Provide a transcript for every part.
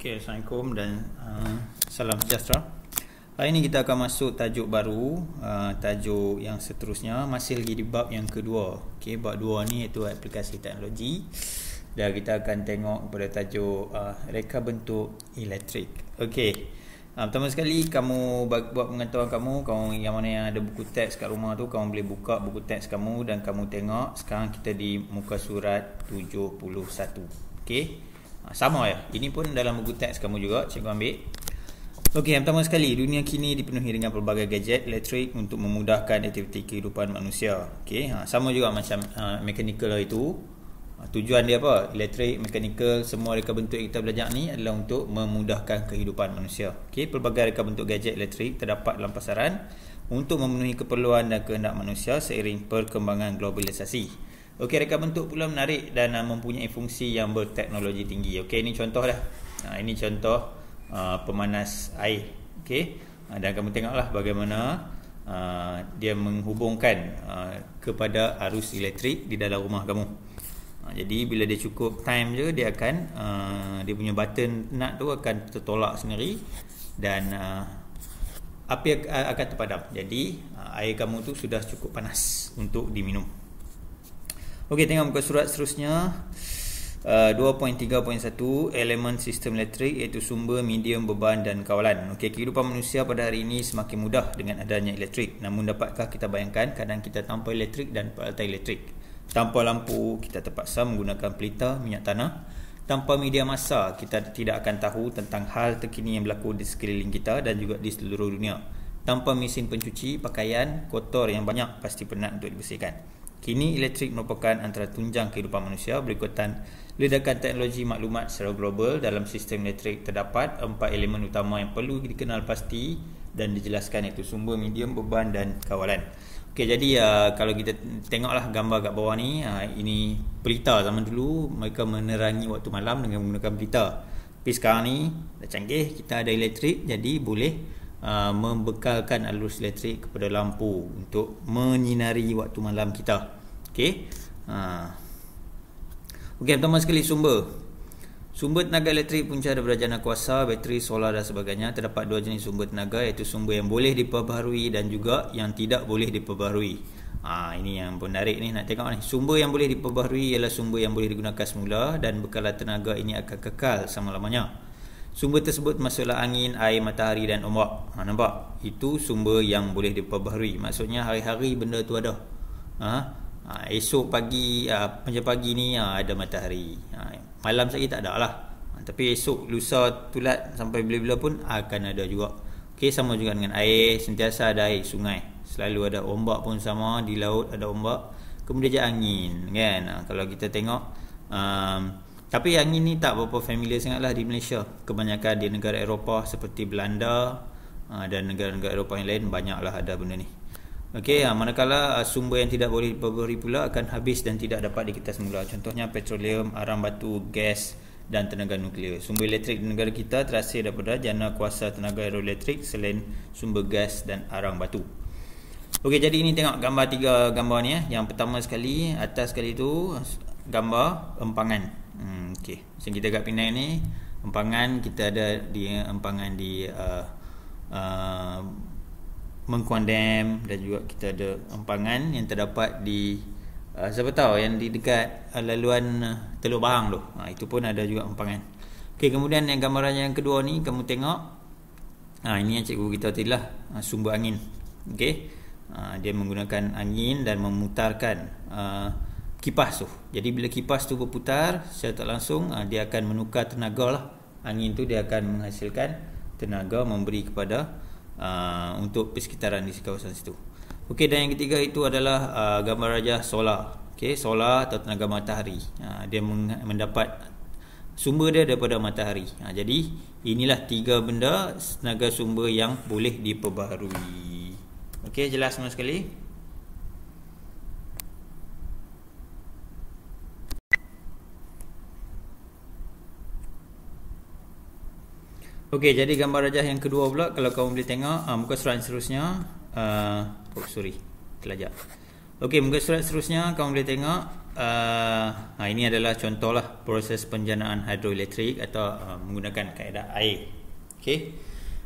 Okay, Assalamualaikum dan salam sejahtera. Hari ini kita akan masuk tajuk baru, tajuk yang seterusnya, masih lagi di bab yang kedua. Okay, bab 2 ni iaitu aplikasi teknologi. Dan kita akan tengok pada tajuk reka bentuk elektrik. Okay, pertama sekali kamu buat pengetahuan kamu yang mana yang ada buku teks kat rumah tu, kamu boleh buka buku teks kamu dan kamu tengok. Sekarang kita di muka surat 71. Okay, sama ya, ini pun dalam buku teks kamu juga, cikgu ambil. Okey, yang pertama sekali, dunia kini dipenuhi dengan pelbagai gadget elektrik untuk memudahkan aktiviti kehidupan manusia. Okey, sama juga macam mechanical itu. Tujuan dia apa? Elektrik, mechanical, semua reka bentuk yang kita belajar ni adalah untuk memudahkan kehidupan manusia. Okey, pelbagai reka bentuk gadget elektrik terdapat dalam pasaran untuk memenuhi keperluan dan kehendak manusia seiring perkembangan globalisasi. Okey, reka bentuk pula menarik dan mempunyai fungsi yang berteknologi tinggi. Okey, ini contoh dah. Ini contoh pemanas air. Okey, dan kamu tengoklah bagaimana dia menghubungkan kepada arus elektrik di dalam rumah kamu. Jadi bila dia cukup time je, dia akan dia punya button nut tu akan tertolak sendiri dan api akan terpadam. Jadi air kamu tu sudah cukup panas untuk diminum. Okey, tengok muka surat seterusnya. 2.3.1 elemen sistem elektrik iaitu sumber, medium, beban dan kawalan. Okey, kehidupan manusia pada hari ini semakin mudah dengan adanya elektrik. Namun dapatkah kita bayangkan kadang kita tanpa elektrik dan peralatan elektrik? Tanpa lampu, kita terpaksa menggunakan pelita minyak tanah. Tanpa media massa, kita tidak akan tahu tentang hal terkini yang berlaku di sekeliling kita dan juga di seluruh dunia. Tanpa mesin pencuci pakaian kotor yang banyak pasti penat untuk dibersihkan. Kini elektrik merupakan antara tunjang kehidupan manusia. Berikutan ledakan teknologi maklumat secara global. Dalam sistem elektrik terdapat 4 elemen utama yang perlu dikenal pasti dan dijelaskan, iaitu sumber, medium, beban dan kawalan. Okey, jadi kalau kita tengoklah gambar kat bawah ni, ini pelita. Zaman dulu mereka menerangi waktu malam dengan menggunakan pelita. Tapi sekarang ni dah canggih, kita ada elektrik, jadi boleh membekalkan arus elektrik kepada lampu untuk menyinari waktu malam kita. Okey. Okey, pertama sekali sumber tenaga elektrik punca daripada jana kuasa, bateri, solar dan sebagainya. Terdapat dua jenis sumber tenaga, iaitu sumber yang boleh diperbaharui dan juga yang tidak boleh diperbaharui. Ini yang menarik ni, nak tengok ni. Sumber yang boleh diperbaharui ialah sumber yang boleh digunakan semula dan bekalan tenaga ini akan kekal selama-lamanya. Sumber tersebut masuklah angin, air, matahari dan ombak. Nampak? Itu sumber yang boleh diperbaharui. Maksudnya hari-hari benda tu ada. Esok pagi, macam pagi ni ada matahari. Malam lagi tak ada lah. Tapi esok, lusa, tulat sampai bila-bila pun akan ada juga. Okey, sama juga dengan air. Sentiasa ada air sungai. Selalu ada ombak pun sama. Di laut ada ombak. Kemudian je angin, kan? Kalau kita tengok, tapi angin ni tak berapa familiar sangatlah di Malaysia. Kebanyakan di negara Eropah seperti Belanda dan negara-negara Eropah yang lain banyaklah ada benda ni. Okey, manakala sumber yang tidak boleh diperbaharui pula akan habis dan tidak dapat dikita semula. Contohnya petroleum, arang batu, gas dan tenaga nuklear. Sumber elektrik di negara kita terhasil daripada jana kuasa tenaga hidroelektrik selain sumber gas dan arang batu. Okey, jadi ini tengok gambar 3 gambar ni. Yang pertama sekali, atas sekali tu gambar empangan. Okey, macam kita kat Penang ni, empangan kita ada di empangan di Mengkuang Dam, dan juga kita ada empangan yang terdapat di siapa tahu yang di dekat laluan Teluk Bahang tu. Itu pun ada juga empangan. Okey, kemudian yang gambaran yang kedua ni kamu tengok. Ini yang cikgu kita tadi lah, sumber angin. Okey. Dia menggunakan angin dan memutarkan kipas tu. Jadi bila kipas tu berputar secara tak langsung, dia akan menukar tenaga lah. Angin tu dia akan menghasilkan tenaga, memberi kepada untuk persekitaran di kawasan situ. Okey, dan yang ketiga itu adalah gambar rajah solar. Okey, solar atau tenaga matahari. Dia mendapat sumber dia daripada matahari. Jadi inilah 3 benda tenaga sumber yang boleh diperbaharui. Okey, jelas semua sekali? Okey, jadi gambar rajah yang kedua pula, kalau kamu boleh tengok muka surat seterusnya. Terlajak. Okey, muka surat seterusnya kamu boleh tengok Ini adalah contohlah proses penjanaan hidroelektrik atau menggunakan kaedah air. Okey.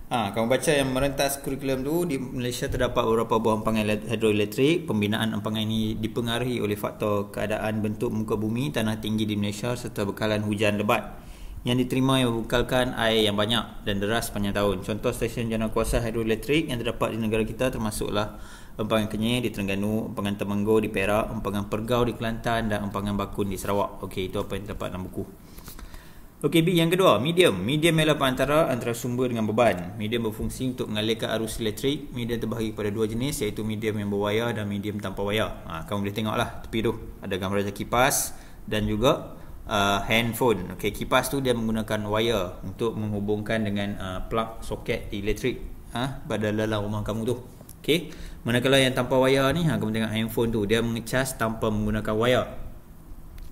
Kamu baca yang merentas kurikulum tu, di Malaysia terdapat beberapa buah empangan hidroelektrik. Pembinaan empangan ini dipengaruhi oleh faktor keadaan bentuk muka bumi, tanah tinggi di Malaysia serta bekalan hujan lebat yang diterima yang membekalkan air yang banyak dan deras sepanjang tahun. Contoh stesen janakuasa hidroelektrik yang terdapat di negara kita termasuklah empangan Kenyir di Terengganu, empangan Temenggur di Perak, empangan Pergau di Kelantan dan empangan Bakun di Sarawak. Okey, itu apa yang terdapat dalam buku. Okey, B yang kedua, medium. Medium ialah perantara antara sumber dengan beban. Medium berfungsi untuk mengalirkan arus elektrik. Medium terbahagi pada dua jenis, iaitu medium yang berwayar dan medium tanpa wayar. Kamu boleh tengoklah tepi tu ada gambar kipas dan juga handphone. Okey, kipas tu dia menggunakan wayar untuk menghubungkan dengan plug soket elektrik pada dalam rumah kamu tu. Okey, manakala yang tanpa wayar ni, kamu tengok handphone tu dia mengecas tanpa menggunakan wayar.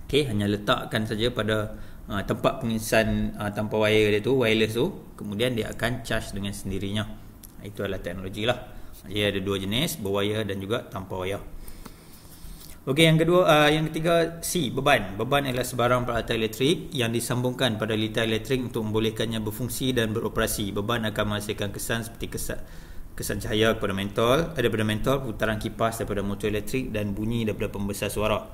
Okey, hanya letakkan saja pada tempat pengecasan tanpa wire dia tu, wireless tu, kemudian dia akan charge dengan sendirinya. Itu adalah teknologi lah. Dia ada dua jenis, berwire dan juga tanpa wire. Okey, yang ketiga, C, beban. Beban adalah sebarang peralatan elektrik yang disambungkan pada litar elektrik untuk membolehkannya berfungsi dan beroperasi. Beban akan menghasilkan kesan seperti kesan cahaya daripada mentol, putaran kipas daripada motor elektrik dan bunyi daripada pembesar suara.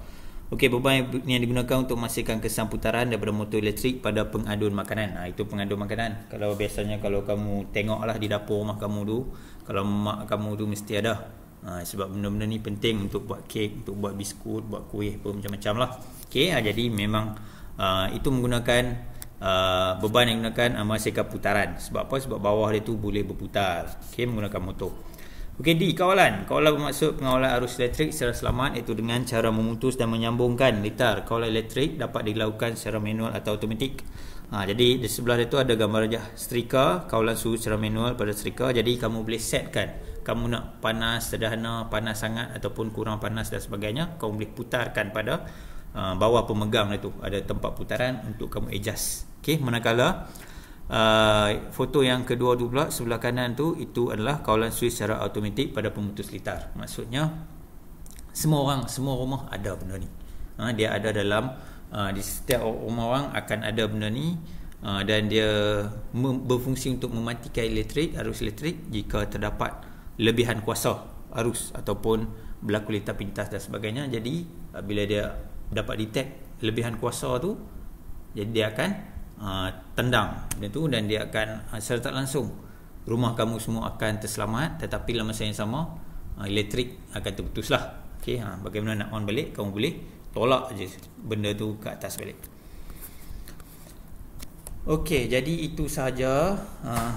Okey, beban yang digunakan untuk menghasilkan kesan putaran daripada motor elektrik pada pengadun makanan. Itu pengadun makanan. Kalau biasanya kalau kamu tengoklah di dapur rumah kamu tu, kalau mak kamu tu mesti ada. Sebab benda-benda ni penting untuk buat kek, untuk buat biskut, buat kuih, macam-macam lah. Okey, jadi memang itu menggunakan beban yang digunakan menghasilkan putaran. Sebab apa? Sebab bawah dia tu boleh berputar. Okey, menggunakan motor. Okey, D, kawalan. Kawalan bermaksud pengawalan arus elektrik secara selamat, iaitu dengan cara memutus dan menyambungkan litar. Kawalan elektrik dapat dilakukan secara manual atau automatik. Jadi di sebelah dia tu ada gambar rajah setrika, kawalan suhu secara manual pada setrika. Jadi kamu boleh setkan, kamu nak panas sederhana, panas sangat ataupun kurang panas dan sebagainya. Kamu boleh putarkan pada bawah pemegang dia tu. Ada tempat putaran untuk kamu adjust. Okey, manakala foto yang kedua tu pula sebelah kanan tu, itu adalah kawalan switch secara automatik pada pemutus litar. Maksudnya semua rumah ada benda ni. Dia ada dalam di setiap rumah orang akan ada benda ni, dan dia berfungsi untuk mematikan arus elektrik jika terdapat lebihan kuasa arus ataupun berlaku litar pintas dan sebagainya. Jadi bila dia dapat detect lebihan kuasa tu, jadi dia akan tendang dia tu, dan dia akan secara tak langsung rumah kamu semua akan terselamat, tetapi dalam masa yang sama elektrik akan terputus lah. Okey, bagaimana nak on balik? Kamu boleh tolak je benda tu ke atas balik. Okey, jadi itu sahaja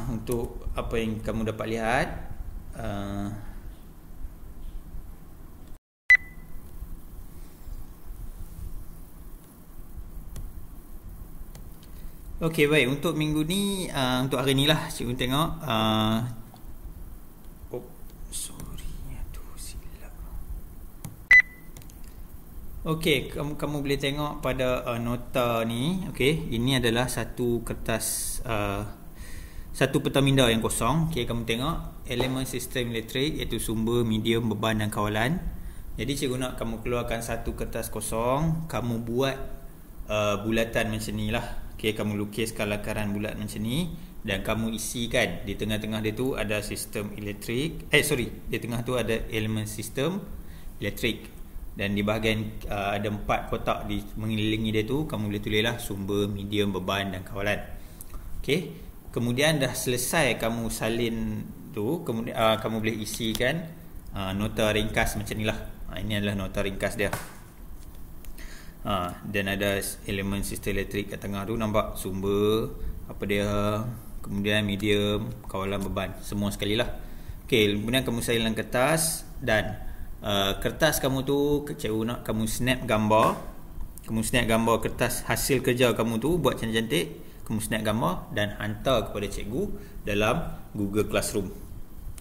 untuk apa yang kamu dapat lihat. Okey, baik. Untuk minggu ni, untuk hari ni lah cikgu tengok. Silap. Okey, kamu boleh tengok pada nota ni. Okey, ini adalah satu kertas, satu peta minda yang kosong. Okey, kamu tengok elemen sistem elektrik, iaitu sumber, medium, beban dan kawalan. Jadi cikgu nak kamu keluarkan satu kertas kosong, kamu buat bulatan macam ni lah. Okay, kamu lukiskan lakaran bulat macam ni dan kamu isikan. Di tengah-tengah dia tu ada sistem elektrik. Di tengah tu ada elemen sistem elektrik. Dan di bahagian ada 4 kotak di mengelilingi dia tu, kamu boleh tulislah sumber, medium, beban dan kawalan. Okay, kemudian dah selesai kamu salin tu, kemudian kamu boleh isikan nota ringkas macam ni lah. Ini adalah nota ringkas dia. Dan ada elemen sistem elektrik kat tengah tu, nampak sumber apa dia, kemudian medium, kawalan, beban, semua sekali lah. Okey, kemudian kamu salin kertas, dan kertas kamu tu cikgu nak kamu snap gambar kertas hasil kerja kamu tu, buat cantik-cantik, kamu snap gambar dan hantar kepada cikgu dalam Google Classroom.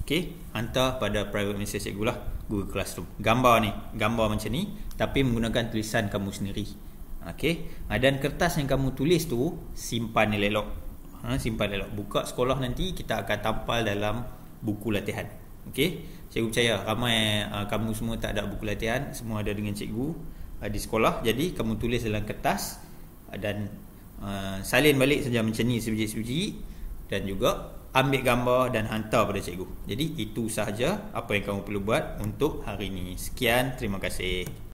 Okey, hantar pada private message cikgu lah, Google Classroom. Gambar macam ni, tapi menggunakan tulisan kamu sendiri. Okey, dan kertas yang kamu tulis tu simpan elok. Simpan elok. Buka sekolah nanti kita akan tampal dalam buku latihan. Okey, cikgu percaya ramai kamu semua tak ada buku latihan, semua ada dengan cikgu. di sekolah. Jadi kamu tulis dalam kertas dan salin balik saja macam ni sebiji-sebiji, dan juga ambil gambar dan hantar pada cikgu. Jadi itu sahaja apa yang kamu perlu buat untuk hari ini. Sekian, terima kasih.